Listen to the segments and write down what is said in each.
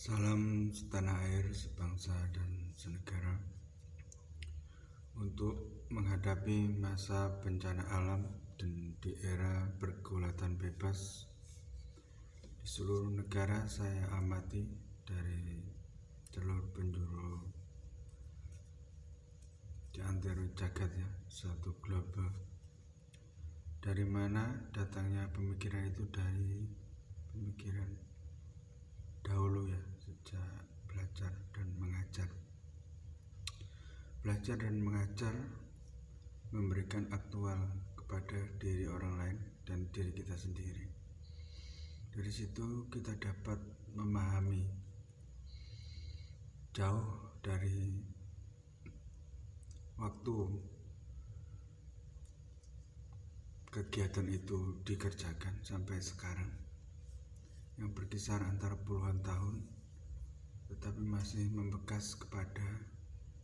Salam setanah air, sebangsa dan senegara. Untuk menghadapi masa bencana alam dan di era pergulatan bebas di seluruh negara, saya amati dari jalur penjuru di antero jagat ya, satu global. Dari mana datangnya pemikiran itu? Dari pemikiran dahulu ya, sejak belajar dan mengajar. Belajar dan mengajar memberikan aktual kepada diri orang lain dan diri kita sendiri. Dari situ kita dapat memahami jauh dari waktu kegiatan itu dikerjakan sampai sekarang, yang berkisar antara puluhan tahun, tetapi masih membekas kepada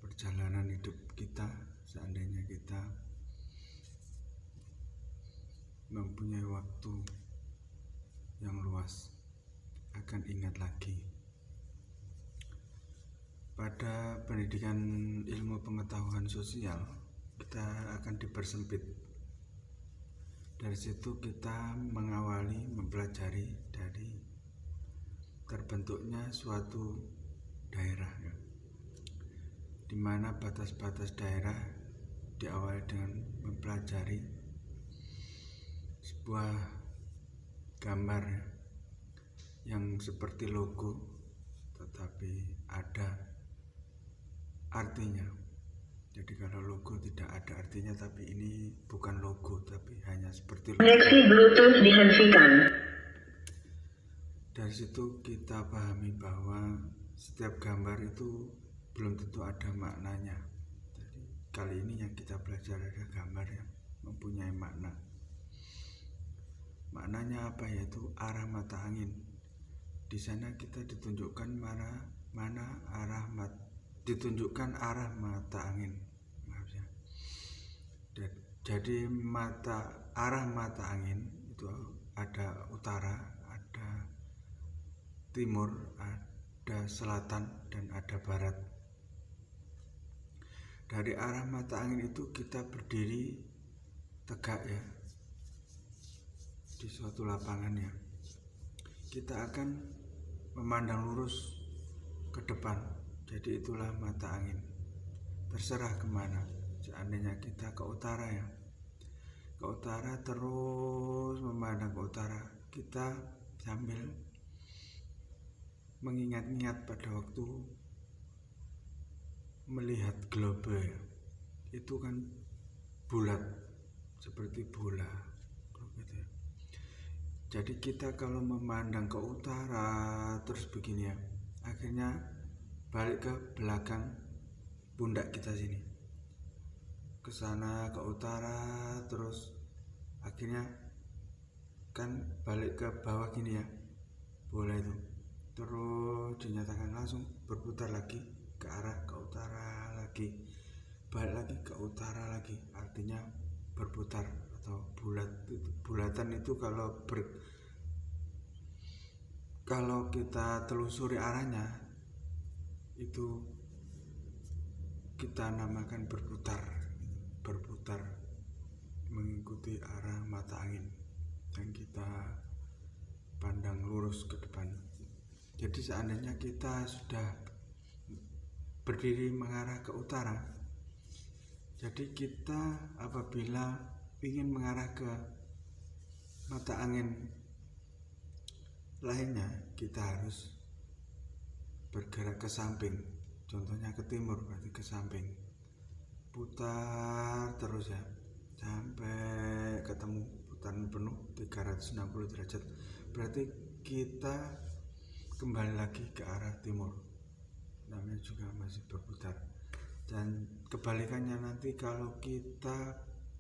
perjalanan hidup kita. Seandainya kita mempunyai waktu yang luas, akan ingat lagi. Pada pendidikan ilmu pengetahuan sosial, kita akan dipersempit. Dari situ kita mengawali mempelajari dari terbentuknya suatu daerah ya, di mana batas-batas daerah diawali dengan mempelajari sebuah gambar yang seperti logo, tetapi ada artinya. Jadi kalau logo tidak ada artinya, tapi ini bukan logo, tapi hanya seperti logo. Koneksi Bluetooth dihentikan. Dari situ kita pahami bahwa setiap gambar itu belum tentu ada maknanya. Jadi kali ini yang kita belajar ada gambar yang mempunyai makna. Maknanya apa? Yaitu arah mata angin. Di sana kita ditunjukkan arah mata angin. Maaf ya. Jadi arah mata angin itu ada utara, ada timur, ada selatan, dan ada barat. Dari arah mata angin itu kita berdiri tegak ya, di suatu lapangan ya. Kita akan memandang lurus ke depan. Jadi itulah mata angin. Terserah kemana. Seandainya kita ke utara ya, ke utara, terus memandang ke utara, kita sambil mengingat-ingat pada waktu melihat globe ya. Itu kan bulat seperti bola gitu ya. Jadi kita kalau memandang ke utara terus begini ya, akhirnya balik ke belakang pundak kita sini, ke sana ke utara, terus akhirnya kan balik ke bawah gini ya, bola itu terus dinyatakan langsung berputar lagi ke arah ke utara lagi, balik lagi ke utara lagi. Artinya berputar atau bulat. Bulatan itu kalau kita telusuri arahnya itu kita namakan berputar mengikuti arah mata angin yang kita pandang lurus ke depan. Jadi seandainya kita sudah berdiri mengarah ke utara, jadi kita apabila ingin mengarah ke mata angin lainnya, kita harus bergerak ke samping. Contohnya ke timur, berarti ke samping, putar terus ya sampai ketemu putaran penuh 360 derajat. Berarti kita kembali lagi ke arah timur, namanya juga masih berputar. Dan kebalikannya nanti, kalau kita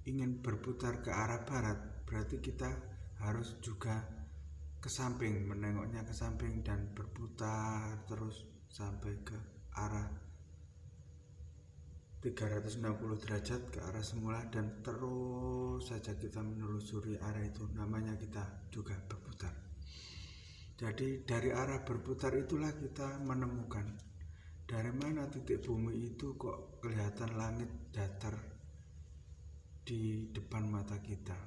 ingin berputar ke arah barat, berarti kita harus juga ke samping, menengoknya ke samping dan berputar terus sampai ke arah 360 derajat ke arah semula, dan terus saja kita menelusuri arah itu, namanya kita juga berputar. Jadi dari arah berputar itulah kita menemukan dari mana titik bumi itu kok kelihatan langit datar di depan mata kita.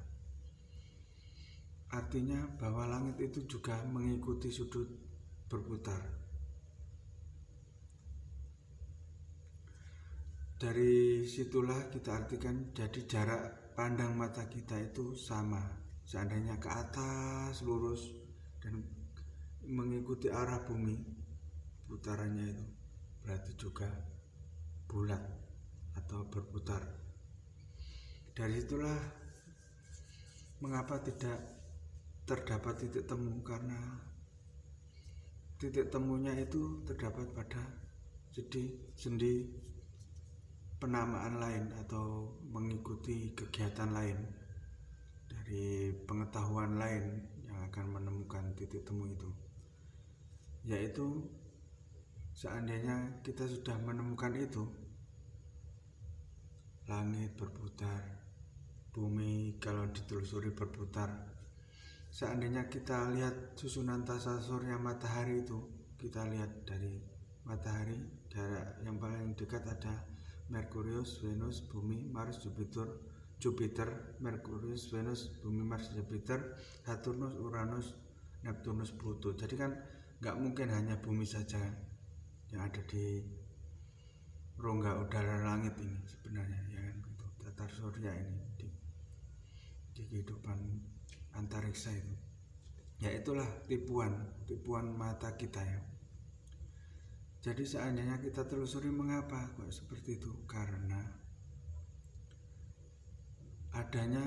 Artinya bahwa langit itu juga mengikuti sudut berputar. Dari situlah kita artikan jadi jarak pandang mata kita itu sama. Seandainya ke atas lurus dan mengikuti arah bumi putarannya itu berarti juga bulat atau berputar. Dari situlah mengapa tidak terdapat titik temu, karena titik temunya itu terdapat pada sendi penamaan lain atau mengikuti kegiatan lain dari pengetahuan lain yang akan menemukan titik temu itu, yaitu seandainya kita sudah menemukan itu, langit berputar, bumi kalau ditelusuri berputar. Seandainya kita lihat susunan tata surya matahari itu, kita lihat dari matahari jarak yang paling dekat ada Merkurius, Venus, Bumi, Mars, Jupiter, Merkurius, Venus, Bumi, Mars, Jupiter, Saturnus, Uranus, Neptunus, Pluto. Jadi kan nggak mungkin hanya bumi saja yang ada di rongga udara langit ini sebenarnya, ya kan, gitu. Tata surya ini di kehidupan antariksa itu, ya itulah tipuan mata kita ya. Jadi seandainya kita telusuri mengapa kok seperti itu, karena adanya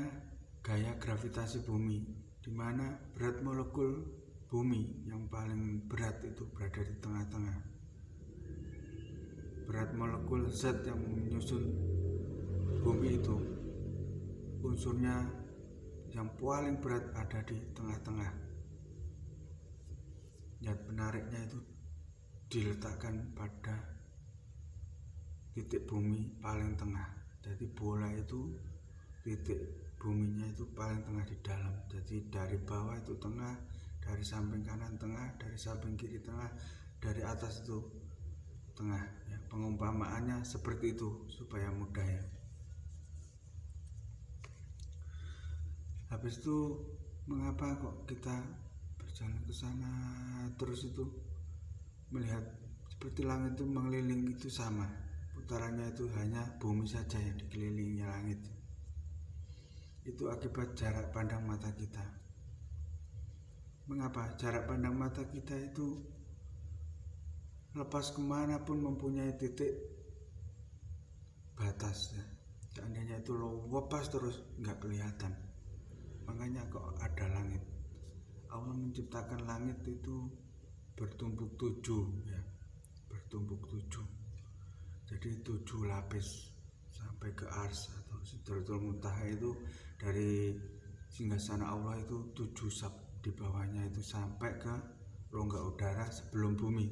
gaya gravitasi bumi, di mana berat molekul bumi yang paling berat itu berada di tengah-tengah. Berat molekul zat yang menyusun bumi itu, unsurnya yang paling berat ada di tengah-tengah. Zat penariknya itu diletakkan pada titik bumi paling tengah. Jadi bola itu titik buminya itu paling tengah di dalam. Jadi dari bawah itu tengah, dari samping kanan tengah, dari samping kiri tengah, dari atas itu tengah ya. Pengumpamaannya seperti itu supaya mudah ya. Habis itu mengapa kok kita berjalan ke sana terus itu melihat seperti langit itu mengelilingi itu sama, putarannya itu hanya bumi saja yang dikelilingi langit. Itu akibat jarak pandang mata kita. Mengapa? Jarak pandang mata kita itu lepas kemanapun mempunyai titik batas ya. Seandainya itu lepas terus nggak kelihatan. Makanya kok ada langit. Allah menciptakan langit itu bertumpuk 7 ya, bertumpuk 7. Jadi 7 lapis sampai ke ars atau Sidratul Muntaha itu, dari singgasana Allah itu 7 sab, di bawahnya itu sampai ke rongga udara sebelum bumi.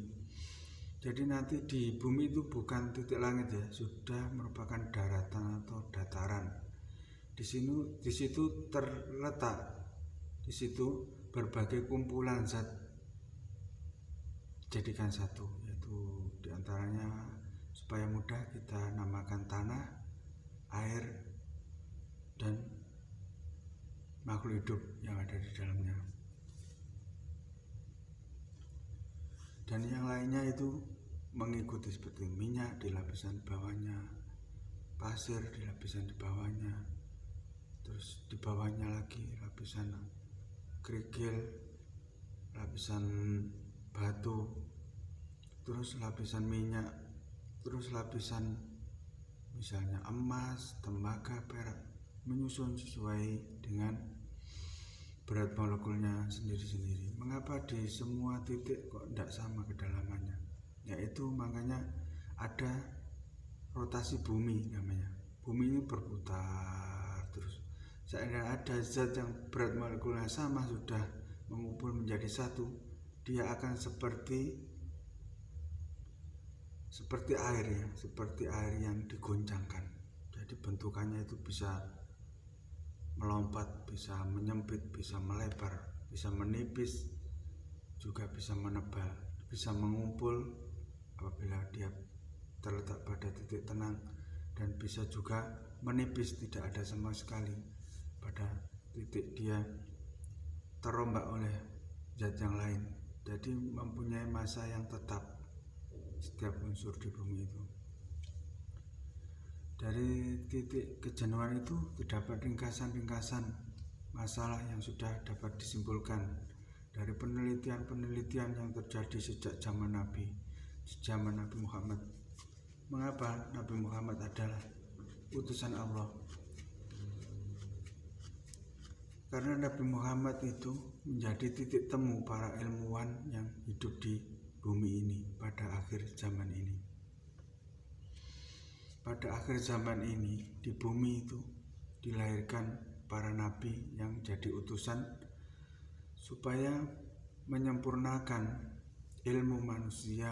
Jadi nanti di bumi itu bukan titik langit ya, sudah merupakan daratan atau dataran. Di situ terletak, di situ berbagai kumpulan zat jadikan satu, yaitu diantaranya supaya mudah kita namakan tanah, air, dan makhluk hidup yang ada di dalamnya. Dan yang lainnya itu mengikuti seperti minyak di lapisan bawahnya, pasir di lapisan di bawahnya, terus di bawahnya lagi lapisan kerikil, lapisan batu, terus lapisan minyak, terus lapisan misalnya emas, tembaga, perak, menyusun sesuai dengan berat molekulnya sendiri-sendiri. Mengapa di semua titik kok tidak sama kedalamannya? Yaitu makanya ada rotasi bumi namanya. Bumi ini berputar terus. Seandainya ada zat yang berat molekulnya sama, sudah mengumpul menjadi satu, dia akan seperti air ya, seperti air yang digoncangkan. Jadi bentukannya itu bisa melompat, bisa menyempit, bisa melebar, bisa menipis, juga bisa menebal, bisa mengumpul apabila dia terletak pada titik tenang, dan bisa juga menipis, tidak ada sama sekali pada titik dia terombak oleh zat yang lain. Jadi mempunyai massa yang tetap setiap unsur di bumi itu. Dari titik kejenuhan itu terdapat ringkasan-ringkasan masalah yang sudah dapat disimpulkan dari penelitian-penelitian yang terjadi sejak zaman Nabi Muhammad. Mengapa Nabi Muhammad adalah utusan Allah? Karena Nabi Muhammad itu menjadi titik temu para ilmuwan yang hidup di bumi ini pada akhir zaman ini. Pada akhir zaman ini di bumi itu dilahirkan para nabi yang jadi utusan supaya menyempurnakan ilmu manusia,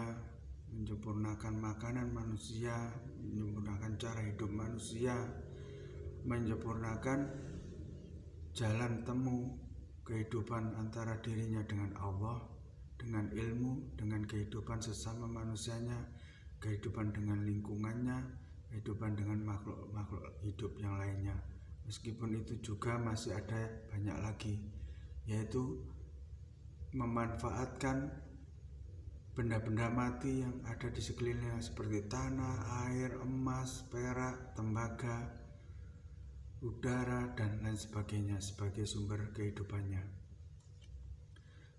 menyempurnakan makanan manusia, menyempurnakan cara hidup manusia, menyempurnakan jalan temu kehidupan antara dirinya dengan Allah, dengan ilmu, dengan kehidupan sesama manusianya, kehidupan dengan lingkungannya, kehidupan dengan makhluk-makhluk hidup yang lainnya. Meskipun itu juga masih ada banyak lagi, yaitu memanfaatkan benda-benda mati yang ada di sekelilingnya seperti tanah, air, emas, perak, tembaga, udara, dan lain sebagainya sebagai sumber kehidupannya.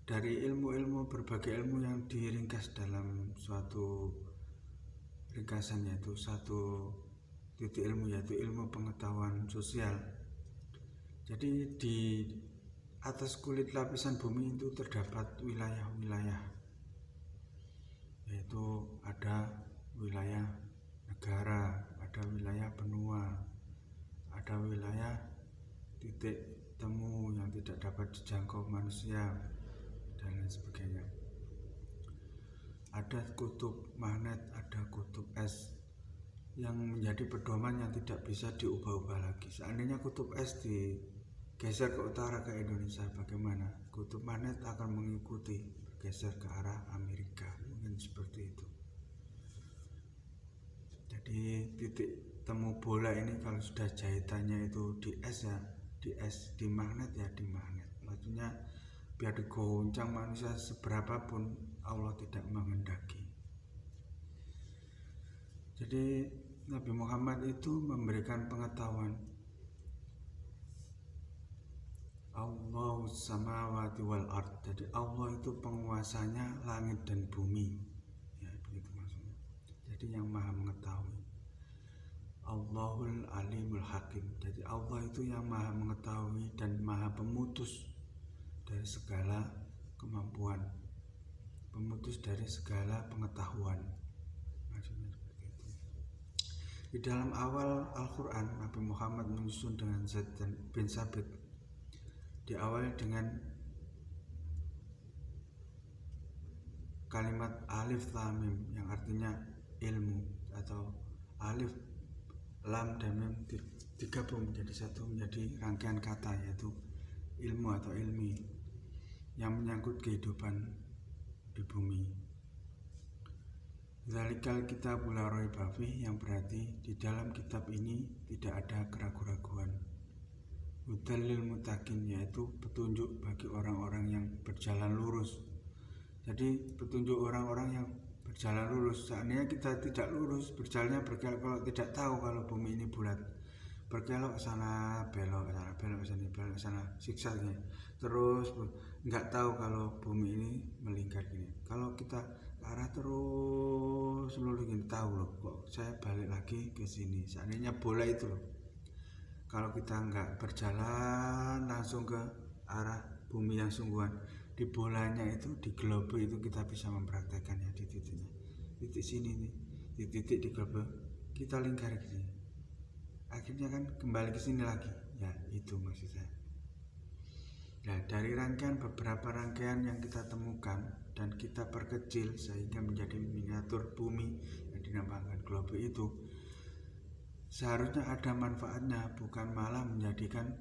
Dari ilmu-ilmu, berbagai ilmu yang diringkas dalam suatu ringkasan, yaitu satu titik ilmu, yaitu ilmu pengetahuan sosial. Jadi di atas kulit lapisan bumi itu terdapat wilayah-wilayah, yaitu ada wilayah negara, ada wilayah benua, ada wilayah titik temu yang tidak dapat dijangkau manusia, dan lain sebagainya. Ada kutub magnet, ada kutub es yang menjadi pedoman yang tidak bisa diubah-ubah lagi. Seandainya kutub es digeser ke utara ke Indonesia, bagaimana? Kutub magnet akan mengikuti bergeser ke arah Amerika, mungkin seperti itu. Jadi titik temu bola ini kalau sudah jahitannya itu di es ya di es, di magnet ya di magnet. Maksudnya biar digoncang manusia seberapapun, Allah tidak menghendaki. Jadi Nabi Muhammad itu memberikan pengetahuan Allahu samawati wal ard. Jadi Allah itu penguasanya langit dan bumi, ya begitu maksudnya. Jadi yang maha mengetahui. Allahul alimul hakim. Jadi Allah itu yang maha mengetahui dan maha pemutus dari segala kemampuan, pemutus dari segala pengetahuan. Maksudnya seperti itu. Di dalam awal Al-Quran, Nabi Muhammad menyusun dengan Zaid bin Sabit. Diawali dengan kalimat alif lam mim yang artinya ilmu, atau alif lam dan mim digabung menjadi satu, menjadi rangkaian kata, yaitu ilmu atau ilmi yang menyangkut kehidupan di bumi. Zalikal kitabul la raiba fih, yang berarti di dalam kitab ini tidak ada keraguan-raguan. Hudal lil muttaqin, yaitu petunjuk bagi orang-orang yang berjalan lurus. Jadi petunjuk orang-orang yang berjalan lurus. Seandainya kita tidak lurus, berjalannya berkelok, kalau tidak tahu kalau bumi ini bulat, berkelok sana, belok sana, belok sana, belok sana, siksanya. Terus nggak tahu kalau bumi ini melingkar gini. Kalau kita ke arah terus lurus gini, tahu loh kok saya balik lagi ke sini. Seandainya bola itu loh, kalau kita nggak berjalan langsung ke arah bumi yang sungguhan, di bolanya itu, di globe itu kita bisa mempraktekannya di titiknya. Titik sini nih, di titik di globe kita lingkar ke sini. Akhirnya kan kembali ke sini lagi. Ya, itu maksud saya. Nah, dari beberapa rangkaian yang kita temukan dan kita perkecil sehingga menjadi miniatur bumi yang dinamakan globe itu, seharusnya ada manfaatnya, bukan malah menjadikan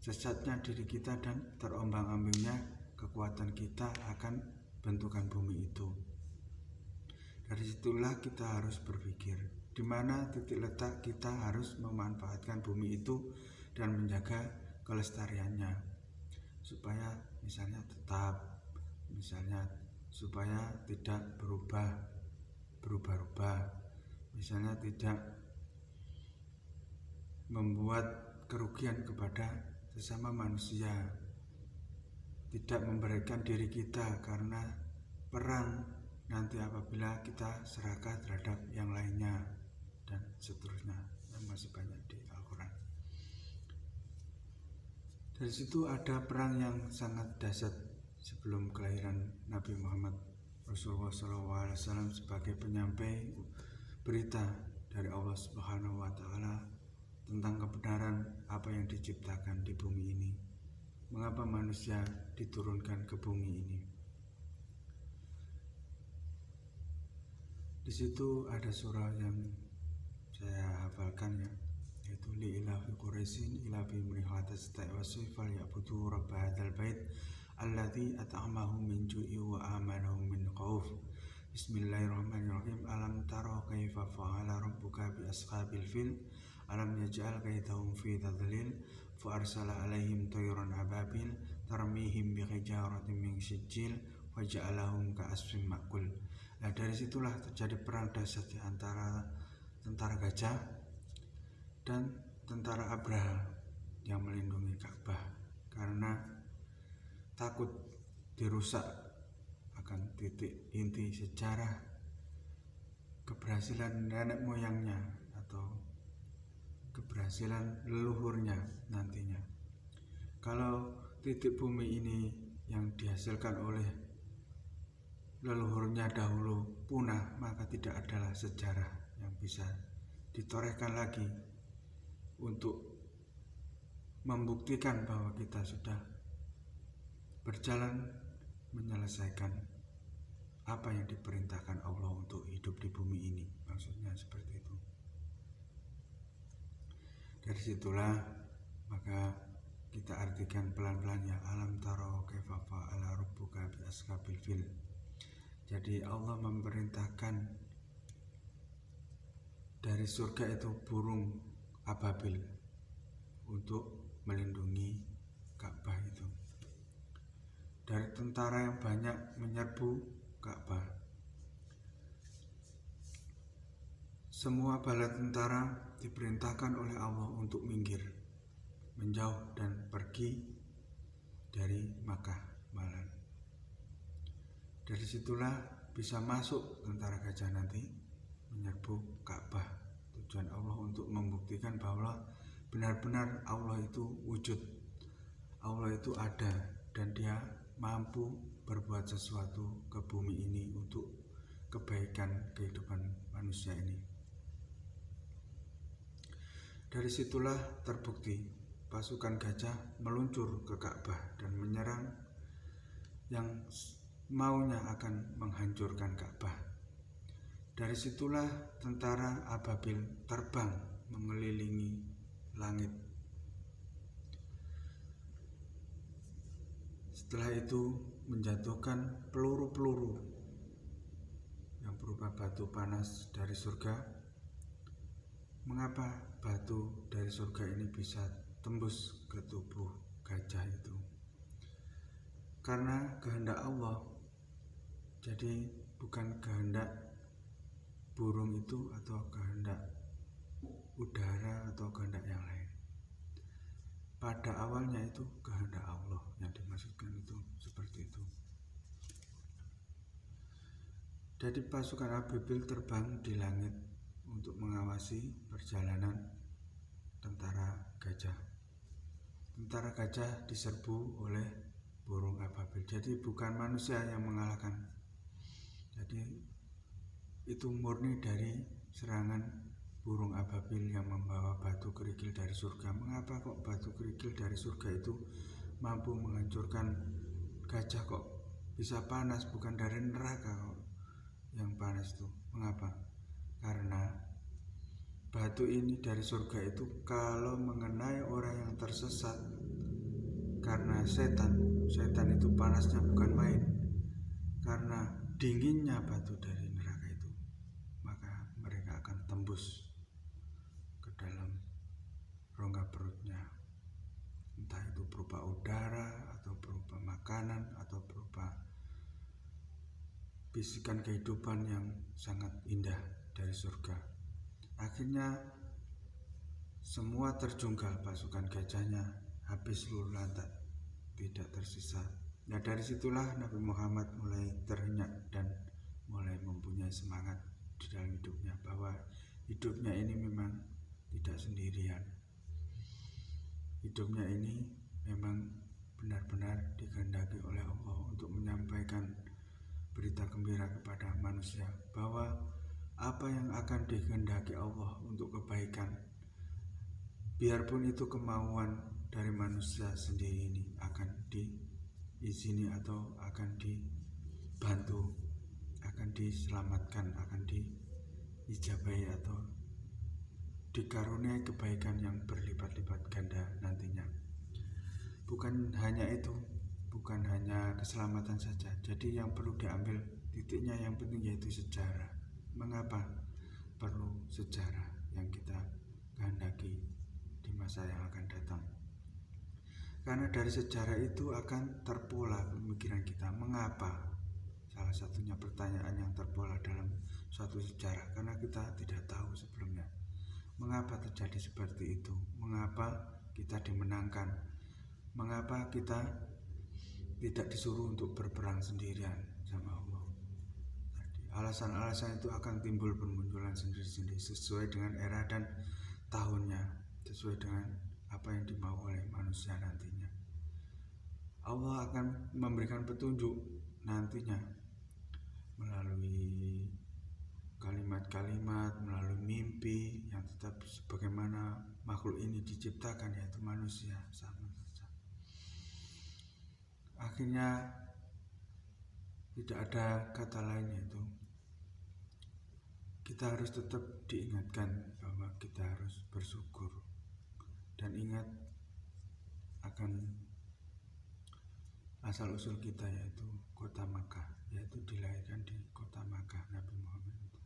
sesatnya diri kita dan terombang-ambingnya kekuatan kita akan bentukan bumi itu. Dari situlah kita harus berpikir di mana titik letak kita harus memanfaatkan bumi itu dan menjaga kelestariannya supaya misalnya supaya tidak berubah-ubah, misalnya tidak membuat kerugian kepada sesama manusia, tidak memberikan diri kita karena perang nanti apabila kita serakah terhadap yang lainnya, dan seterusnya yang masih banyak di Al-Quran. Dari situ ada perang yang sangat dahsyat sebelum kelahiran Nabi Muhammad Rasulullah SAW sebagai penyampai berita dari Allah Subhanahu wa Ta'ala tentang kebenaran apa yang diciptakan di bumi ini. Mengapa manusia diturunkan ke bumi ini? Di situ ada surah yang saya hafalkan ya, yaitu li ilafi Quraisyin ilafi mrihatas ta'wasif fal ya'budu rabb hadzal bait alladzi at'amahum min ju'i wa amanahum min khauf. Bismillahirrahmanirrahim. Alam tara kaifa fa'ala rabbuka bi ashabil fil alam yaj'al kaidahum fi tadlil fa arsala alaihim tayran ababil tarmihim bi hijaratin min sijil wa ja'alahum ka'asfin ma'kul. Nah, dari situlah terjadi perang dahsyat di antara tentara gajah dan tentara Abraha yang melindungi Ka'bah karena takut dirusak akan titik inti sejarah keberhasilan nenek moyangnya atau keberhasilan leluhurnya nantinya. Kalau titik bumi ini yang dihasilkan oleh leluhurnya dahulu punah, maka tidak adalah sejarah yang bisa ditorehkan lagi untuk membuktikan bahwa kita sudah berjalan menyelesaikan apa yang diperintahkan Allah untuk hidup di bumi ini. Maksudnya seperti itu. Dari situlah maka kita artikan pelan-pelan ya, alam taro kaifa fa'ala rabbuka bi ashabil fil. Jadi Allah memerintahkan dari surga itu burung ababil untuk melindungi Ka'bah itu. Dari tentara yang banyak menyerbu Ka'bah, semua bala tentara diperintahkan oleh Allah untuk minggir, menjauh dan pergi dari Makkah malam. Dari situlah bisa masuk tentara gajah nanti menyerbu Ka'bah. Tujuan Allah untuk membuktikan bahwa benar-benar Allah itu wujud, Allah itu ada dan Dia mampu berbuat sesuatu ke bumi ini untuk kebaikan kehidupan manusia ini. Dari situlah terbukti pasukan gajah meluncur ke Ka'bah dan menyerang yang maunya akan menghancurkan Ka'bah. Dari situlah tentara ababil terbang mengelilingi langit. Setelah itu menjatuhkan peluru-peluru yang berupa batu panas dari surga. Mengapa batu dari surga ini bisa tembus ke tubuh gajah itu? Karena kehendak Allah. Jadi bukan kehendak burung itu atau kehendak udara atau kehendak yang lain. Pada awalnya itu kehendak Allah yang dimaksudkan itu seperti itu. Jadi pasukan ababil terbang di langit untuk mengawasi perjalanan tentara gajah. Tentara gajah diserbu oleh burung ababil. Jadi bukan manusia yang mengalahkan. Jadi itu murni dari serangan burung ababil yang membawa batu kerikil dari surga. Mengapa kok batu kerikil dari surga itu mampu menghancurkan gajah? Kok bisa panas? Bukan dari neraka kok yang panas itu. Mengapa? Karena batu ini dari surga itu kalau mengenai orang yang tersesat karena setan itu panasnya bukan main. Karena dinginnya batu dari neraka itu, maka mereka akan tembus ke dalam rongga perutnya, entah itu berupa udara atau berupa makanan atau berupa bisikan kehidupan yang sangat indah dari surga. Akhirnya semua terjungkal, pasukan gajahnya habis seluruh lantak, tidak tersisa. Nah, dari situlah Nabi Muhammad mulai terhenyak dan mulai mempunyai semangat di dalam hidupnya, bahwa hidupnya ini memang tidak sendirian. Hidupnya ini memang benar-benar dikehendaki oleh Allah untuk menyampaikan berita gembira kepada manusia, bahwa apa yang akan dikehendaki Allah untuk kebaikan, biarpun itu kemauan dari manusia sendiri, ini akan diizini atau akan dibantu, akan diselamatkan, akan diijabahi atau dikaruniai kebaikan yang berlipat-lipat ganda nantinya. Bukan hanya itu, bukan hanya keselamatan saja. Jadi yang perlu diambil titiknya yang penting yaitu sejarah. Mengapa perlu sejarah yang kita kehendaki di masa yang akan datang? Karena dari sejarah itu akan terpola pemikiran kita. Mengapa? Salah satunya pertanyaan yang terpola dalam suatu sejarah, karena kita tidak tahu sebelumnya mengapa terjadi seperti itu, mengapa kita dimenangkan, mengapa kita tidak disuruh untuk berperang sendirian sama Allah. Jadi, alasan-alasan itu akan timbul bermunculan sendiri-sendiri sesuai dengan era dan tahunnya, sesuai dengan apa yang dimau oleh manusia nantinya. Allah akan memberikan petunjuk nantinya melalui kalimat-kalimat, melalui mimpi yang tetap sebagaimana makhluk ini diciptakan, yaitu manusia, sama saja. Akhirnya tidak ada kata lain, yaitu kita harus tetap diingatkan bahwa kita harus bersyukur dan ingat akan asal-usul kita, yaitu kota Makkah, yaitu dilahirkan di kota Makkah Nabi Muhammad itu.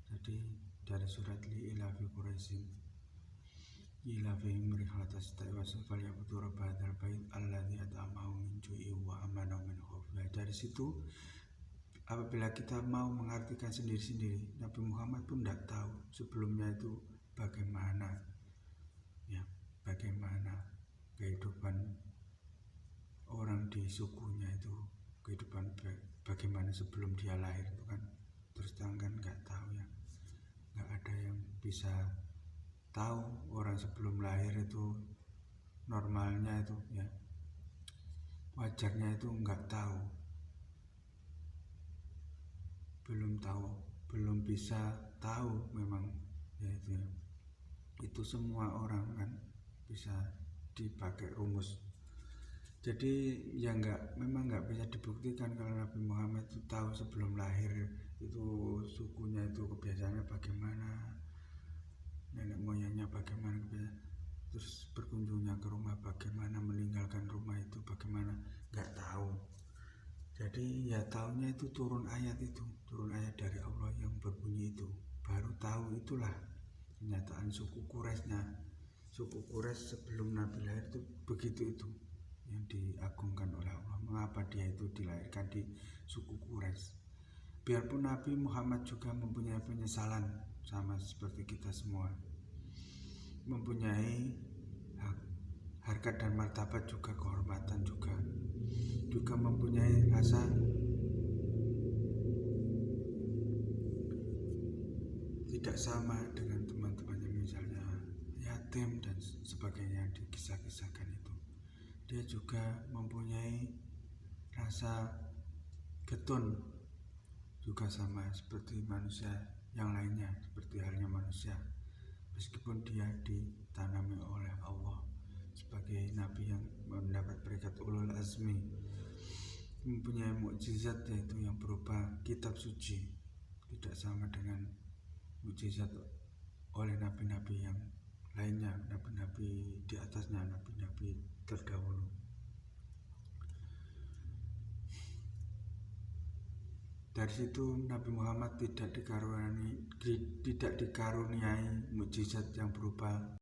Jadi dari surat Li-ilafi Quraisyin ilafihim rihlatas ta'i wa safal yabudu rabbahadzal bait alladzi at'amahum min ju'i wa amanahum min khauf. Dari situ apabila kita mau mengartikan sendiri-sendiri, Nabi Muhammad pun tidak tahu sebelumnya itu bagaimana kehidupan orang di sukunya itu, kehidupan bagaimana sebelum dia lahir itu kan terus terang kan nggak tahu ya, nggak ada yang bisa tahu orang sebelum lahir itu normalnya itu ya, wajarnya itu nggak tahu, belum bisa tahu memang ya itu semua orang kan bisa dipakai rumus. Jadi ya memang nggak bisa dibuktikan kalau Nabi Muhammad itu tahu sebelum lahir itu sukunya itu kebiasaannya bagaimana, nenek moyangnya bagaimana, terus berkunjungnya ke rumah bagaimana, meninggalkan rumah itu bagaimana, nggak tahu. Jadi ya tahunya itu turun ayat dari Allah yang berbunyi itu, baru tahu. Itulah kenyataan suku Quraisy sebelum Nabi lahir itu begitu, itu yang diagungkan oleh Allah. Mengapa dia itu dilahirkan di suku Quraisy? Biarpun Nabi Muhammad juga mempunyai penyesalan sama seperti kita semua, mempunyai harkat dan martabat juga, kehormatan juga mempunyai rasa tidak sama dengan teman-temannya, misalnya yatim dan sebagainya di kisah-kisahkan itu. Dia juga mempunyai rasa getun juga sama seperti manusia yang lainnya, seperti halnya manusia, meskipun dia ditanami oleh Allah sebagai nabi yang mendapat peringkat ulul azmi, mempunyai mukjizat yaitu yang berupa kitab suci, tidak sama dengan mukjizat oleh nabi-nabi yang lainnya, nabi-nabi di atasnya, nabi-nabi terdahulu. Dari situ Nabi Muhammad tidak dikaruniai mukjizat yang berupa